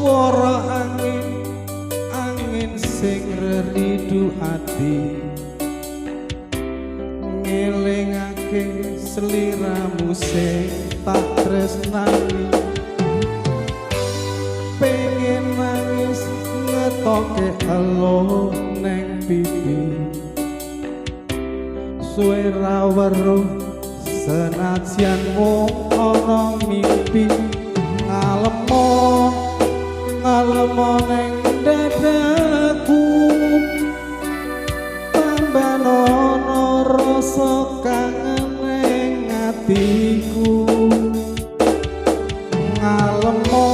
swara angin angin sing reridu ati ngelingake sliramu sing tak tresnani pengen nangis ngetoke elo neng pipi suwe ra weruh senajan mung ana mimpi ngalemo neng dadaku tambah ana rasa kangen neng atiku ngalemo